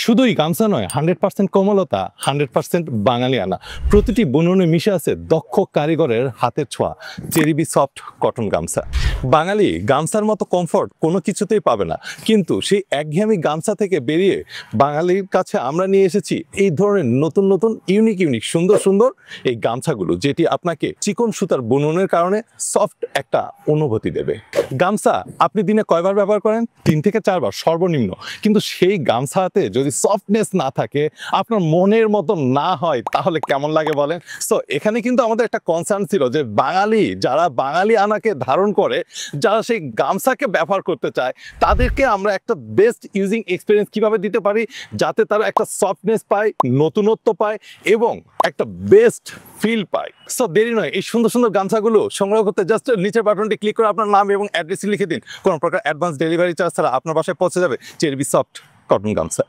শুধুই গামছা নয়, 100% কোমলতা, 100% বাঙালিয়ানা। প্রতিটি বুননে মিশে আছে দক্ষ কারিগরের হাতের ছোঁয়া। চেরিবি সফট কটন গামছা। বাঙালি গামছার মতো কমফর্ট কোনো কিছুতেই পাবে না, কিন্তু সেই একঘেয়েমি গামছা থেকে বেরিয়ে বাঙালির কাছে আমরা নিয়ে এসেছি এই ধরনের নতুন নতুন ইউনিক সুন্দর সুন্দর এই গামছাগুলো, যেটি আপনাকে চিকন সুতার বুননের কারণে সফট একটা অনুভূতি দেবে। গামছা আপনি দিনে কয়বার ব্যবহার করেন? 3 থেকে 4 বার সর্বনিম্ন। কিন্তু সেই গামছাতে যদি সফটনেস না থাকে, আপনার মনের মতো না হয়, তাহলে কেমন লাগে বলেন? সো এখানে কিন্তু আমাদের একটা কনসার্ন ছিল যে যারা বাঙালি আনাকে ধারণ করে, যারা সেই গামছাকে ব্যবহার করতে চায়, তাদেরকে আমরা একটা বেস্ট ইউজিং এক্সপিরিয়েন্স কিভাবে দিতে পারি, যাতে তারা একটা সফটনেস পায়, নতুনত্ব পায় এবং একটা বেস্ট ফিল পায়। সো দেরি নয়, এই সুন্দর সুন্দর গামছাগুলো সংগ্রহ করতে জাস্ট নিচের বাটনটি ক্লিক করে আপনার নাম এবং অ্যাড্রেস লিখে দিন। কোনো প্রকার অ্যাডভান্স ডেলিভারি চার্জ ছাড়া আপনার বাসায় পৌঁছে যাবে চেরিবি সফট কটন গামছা।